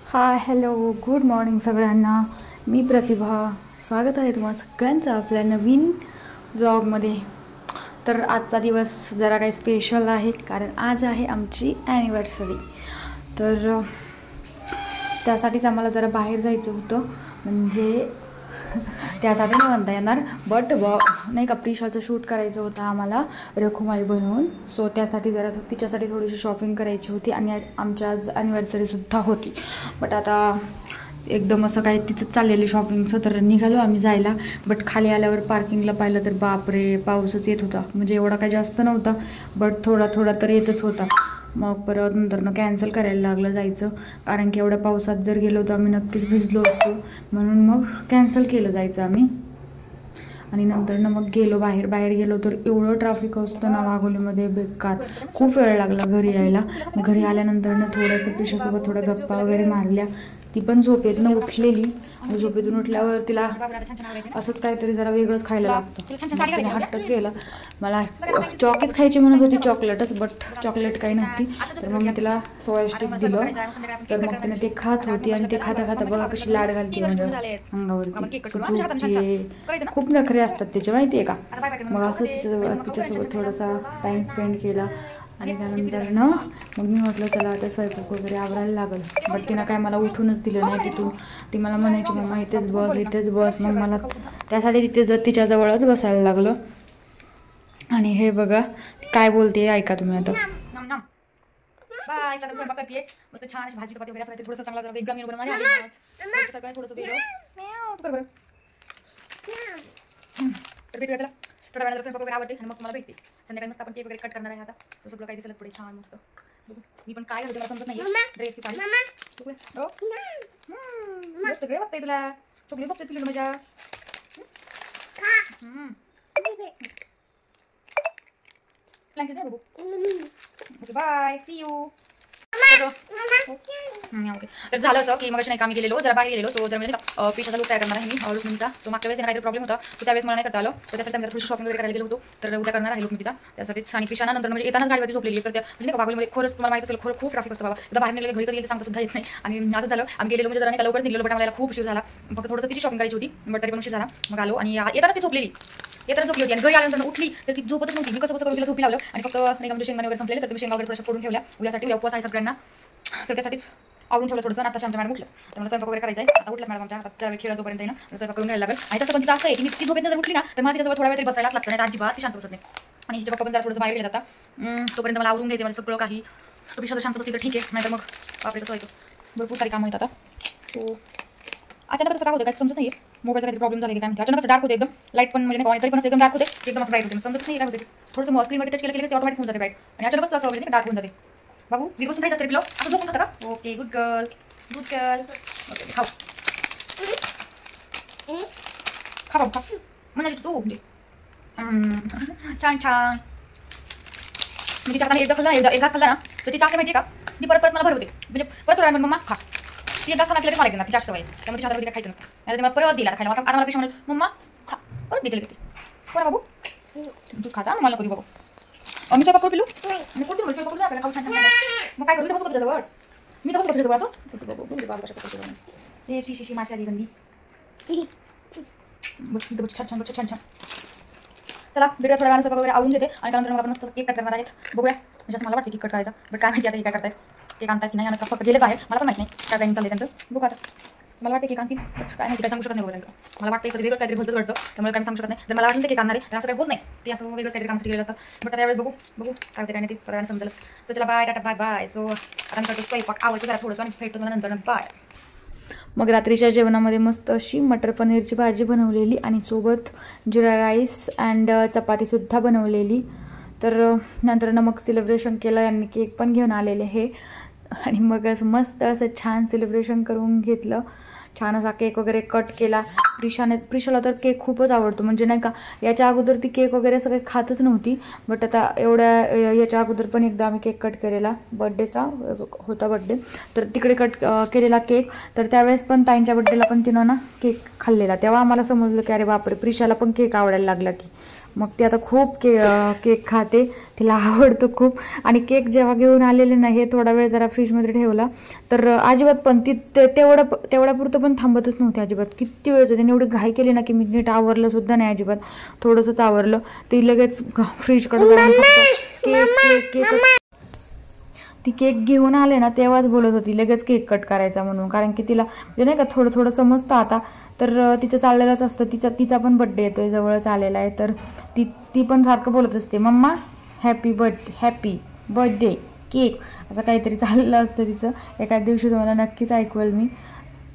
Hi hello good morning सगळ्यांना. मी प्रतिभा. स्वागत आहे तुम्हा सगळ्यांचं आपल्या नवीन ब्लॉगमध्ये. तर आजचा दिवस जरा काही स्पेशल आहे कारण आज आहे आमची ॲनिव्हर्सरी. तर त्यासाठीच आम्हाला जरा बाहेर जायचं होतं. म्हणजे त्यासाठी नाही म्हणता येणार बट नाही का प्रिशाचं शूट करायचं होतं आम्हाला रखुमाई बनवून. सो त्यासाठी जरा तिच्यासाठी थोडीशी शॉपिंग करायची होती आणि आमच्या आज ॲनिव्हर्सरीसुद्धा होती. बट आता एकदम असं काय तिचं चाललेलं शॉपिंगचं. तर निघालो आम्ही जायला. बट खाली आल्यावर पार्किंगला पाहिलं तर बापरे पाऊसच येत होता. म्हणजे एवढा काही जास्त नव्हता बट थोडा थोडा तर येतच होता. मग परत नंतरनं कॅन्सल करायला लागलं जायचं कारण की एवढ्या पावसात जर गेलो तर आम्ही नक्कीच भिजलो असतो. म्हणून मग कॅन्सल केलं जायचं आम्ही. आणि नंतरनं मग बाहेर गेलो तर एवढं ट्रॅफिक असतं ना वाघोलीमध्ये बेकार. खूप वेळ लागला घरी यायला. घरी आल्यानंतरनं थोडंसं प्रिशासोबत थोड्या गप्पा वगैरे मारल्या. ती पण झोपेतनं उठलेली. झोपेतून उठल्यावर तिला असंच काहीतरी जरा वेगळंच खायला लागतं. हट्टच गेला. मला चॉकलेट खायची म्हणत होती चॉकलेटच बट चॉकलेट काही नव्हती. तर मग मी तिला सोया स्टिक दिलं. तर मग तिने ते खात होती आणि ते खाता खाता बघा कशी लाड घालते म्हणजे अंगावरती. खूप नखरे असतात तिचे माहिती आहे का. मग असं तिच्यासोबत थोडासा टाईम स्पेंड केला. आणि त्यानंतर ना मग मी म्हटलं चला आता स्वयंपाक वगैरे आवरायला लागल. बट तिनं काय मला उठूनच दिलं नाही तिथून. ती मला म्हणायची मम्मा इथेच बस. मग मला त्यासाठी तिच्याजवळच बसायला लागलं. आणि हे बघा काय बोलते ऐका तुम्ही आता. बाय आता स्वयंपाक करते मस्त छान अशी भाजी चपाती वगैरे असं थोडंसं चांगला वेगळा मेनू बनवणार आहे आज. सगळं थोडंसं वेगळं तू कर बरं. तर भेटूया त्याला थोड्या वेळाला स्वयंपाक वगैरे आवडते आणि मग तुम्हाला भेटते. संध्याकाळी मस्त आपण केक वगैरे कट करणार आहे आता. सो सगळं काही दिसलं पुढे छान मस्त. बघू मी पण काय घालते मला समजत नाही. ड्रेस की साडी बघूया. हो सगळे बघताय तुला सगळे बघते तुला मजा. ब्लँकेट बघू. Okay bye see you. Okay तर झालं असं की मग नाही का आम्ही गेलेलो जरा बाहेर गेलेलो. सो जर म्हणजे पिशाचा लूक तयार करणार आहे मी लुकमीचा. सो मागच्या वेळेस काहीतरी प्रॉब्लेम होता तो त्यावेळेस मला नाही करता आलो. तर त्यासाठी आम्ही थोडी शॉपिंग वगैरे करायला गेलो होतो. तर उद्या करणार आहे लुकमीचा. त्यासाठीच आणि पिशाना नंतर म्हणजे येतानाच गाडीवरती झोपलेली तर म्हणजे नाही का वाघोलीमध्ये खरंच तुम्हाला माहिती असेल खूप ट्रॅफिक असतं बाबा. एकदा बाहेर निघाले घरी कधी सांगता सुद्धा येत नाही. आणि असं झालं आम्ही गेलेलो म्हणजे जरा नाही का लवकरच निघलो बट आम्हाला खूप उशीर झाला. फक्त थोडंसं तिची शॉपिंग करायची होती बट तरी पण उशीर झाला. मग आलो आणि येतानाच ती झोपलेली. येताना झोपली होती आणि घरी आल्यानंतर उठली तर ती झोपतच नव्हती. मी कसं करून तिला झोपी लावलं आणि फक्त नाही का म्हणजे शेंगाने वगैरे संपलेले तर तुम्ही शेंगा वगैरे थोडंसं करून ठेवल्या उद्यासाठी. उपवास आहे सगळ्यांना तर त्यासाठीच आवरून ठेवलं थोडंसं. आता आमच्या मॅडम उठलं तर मला स्वयंपाक वगैरे करायचं आहे. आता उठलं मॅडम आमच्या आता वेळ खेळा तोपर्यंत ना स्वयंपाक करून घ्यायला लागेल. आणि तसं पण तिथं असं आहे की मी ती झोपेत जर उठली ना तर मला तिच्यासोबत थोडा वेळ तरी बसायलाच लागतं. नाही अजिबात ती शांत बसत नाही. आणि हिच्या पप्पा पण जरा थोडंसं बाहेर गेले आता तोपर्यंत मला आवरून घ्यायचं मला सगळं काही. तो पिशा शांत बसली तर ठीक आहे नाहीतर मग बापरे कसं व्हायचं. भरपूर सारी कामं आहेत आता. सो अचानक कसं काय होतं काय समजत नाही. मोबाईलचा काही प्रॉब्लेम झाला की काय म्हणते. अचानक डार्क होते एकदम लाईट पण म्हणजे नाही तरी पण एकदम डार्क होते एकदम असं ब्राईट होते. समजत नाही काय होते. थोडंसं स्क्रीनवर टच केलं ते ऑटोमॅटिक होऊन जाते ब्राईट आणि अचानकच असं म्हणजे डार्क होऊन जाते. बाबू वीड बसून खायचं तरी पिलो असं झोपून जातं का. ओके गुड गर्ल ओके खाऊ खा बाबू खा म्हणाली तू म्हणजे छान छान. मी तिच्या हाताने एकदा खाल्ला एक घास खाल्ला ना तर ती जास्त माहिती आहे का ती परत मला भरवते. म्हणजे परत थोडा मम्मा खा. ती एकदा खाल्ला तर मला येते ना ती जास्त सवय त्यामुळे तिच्या हातामध्ये खायचं नसतं. आता मला परत दिला खायला. आता मला पेशा म्हणून मम्मा खा परत देखील घेते बरं बाबू तू खाता मला कधी बाबू. मी स्वयंपाक करू पिलू आणि कोणती स्वयंपाक करू आपल्याला खाऊ छान छान. मग काय करू बसू तुझ्याजवळ मी तर बसू तुझ्याजवळ असं बाबू बाबा कशा करतो ते शी माशी आली गंदी छान छान छान छान. चला भेटूया थोड्या वेळानं स्वयंपाक वगैरे आवरून घेते आणि त्यानंतर मग आपण मस्त केक कट करणार आहेत. बघूया म्हणजे असं मला वाटतं केक कट करायचा बट काय माहिती आता हे काय करतायत. केक आणतात की नाही आणत फक्त गेलेच आहे मला पण माहिती नाही काय टाइम चाललंय त्यांचं. बघू आता मला वाटतं केक आणतील काय माहिती काय सांगू शकत नाही बाबा त्यांचं. मला वाटतं एखादं वेगळंच काहीतरी भलतंच घडतं त्यामुळे काय सांगू शकत नाही. जर मला वाटलं केक आणणार आहे तर असं काही होत नाही. ते असं वेगळंच काहीतरी कामसाठी गेलेलं असतात. बट त्यावेळेस बघू काय होते काय नाही ते थोड्या वेळानं समजेलच. सो चला bye tata bye bye. So आता मी स्वयंपाक आवडतो जरा थोडंसं आणि भेटतो मला नंतर बाय. मग रात्रीच्या जेवणामध्ये मस्त अशी मटर पनीरची भाजी बनवलेली आणि सोबत जिरा राईस अँड चपातीसुद्धा बनवलेली. तर नंतर मग सेलिब्रेशन केलं. यांनी केक पण घेऊन आलेले हे आणि मग असं मस्त असं छान सेलिब्रेशन करून घेतलं. छान असा केक वगैरे कट केला. प्रिशाला तर केक खूपच आवडतो. म्हणजे नाही का याच्या अगोदर ती केक वगैरे असं काही खातच नव्हती बट आता याच्या अगोदर पण एकदा आम्ही केक कट केलेला बड्डेचा होता बड्डे तर तिकडे कट केलेला केक. तर त्यावेळेस पण ताईंच्या बड्डेला पण तिनं ना केक खाल्लेला. तेव्हा आम्हाला समजलं की अरे बापरे प्रिशाला पण केक आवडायला लागला की मग ती आता खूप केक खाते, तिला आवडतो खूप. आणि केक जेव्हा घेऊन आलेले ना, हे थोडा वेळ जरा फ्रीजमध्ये ठेवला तर अजिबात पण ती तेवढ्यापुरतं पण थांबतच नव्हती अजिबात. किती वेळ त्याने एवढी घाई केली ना की मी नीट आवरलं सुद्धा नाही अजिबात, थोडंसंच आवरलं. ती लगेच फ्रीजकडे जाऊन ती केक घेऊन आले ना तेव्हाच बोलत होती लगेच केक कट करायचा म्हणून, कारण की तिला म्हणजे नाही का थोडं समजतं आता. तर तिचं चाललेलंच असतं, तिचा पण बड्डे येतोय, जवळच आलेला आहे. तर ती पण सारखं बोलत असते, मम्मा हॅपी बर्थडे केक, असं काहीतरी चाललेलं असतं तिचं. एखाद दिवशी तुम्हाला नक्कीच ऐकवेल मी.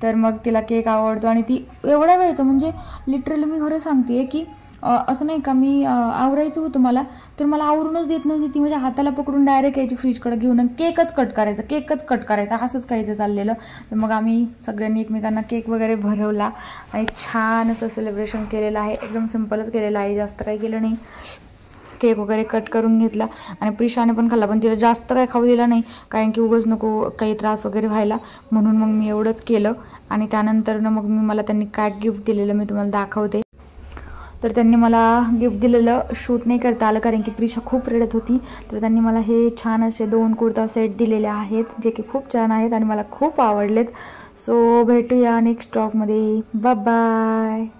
तर मग तिला केक आवडतो आणि ती एवढ्या वेळचं म्हणजे लिटरली मी खरं सांगते की असं नाही का मी आवरायचं होतं मला, तर मला आवरूनच देत नव्हती. ती माझ्या हाताला पकडून डायरेक्ट यायची फ्रीजकडे घेऊन केकच कट करायचा असंच काहीचं चाललेलं. तर मग आम्ही सगळ्यांनी एकमेकांना केक वगैरे भरवला आणि छान असं सेलिब्रेशन केलेलं आहे. एकदम सिम्पलच केलेलं आहे, जास्त काही केलं नाही. केक वगैरे कट करून घेतला आणि प्रिशाने पण खाल्ला, पण तिला जास्त काही खाऊ दिला नाही, कारण की उगाच नको काही त्रास वगैरे व्हायला, म्हणून मग मी एवढंच केलं. आणि त्यानंतर मग मला त्यांनी काय गिफ्ट दिलेलं मी तुम्हाला दाखवते. तर त्यांनी मला गिफ्ट दिलेलं शूट नाही करता आलं, कारण की प्रिशा खूप रडत होती. तर त्यांनी मला हे छान असे 2 कुर्ता सेट दिलेले आहेत, जे की खूप छान आहेत आणि मला खूप आवडलेत. सो भेटूया नेक्स्ट स्टॉकमध्ये. Bye bye.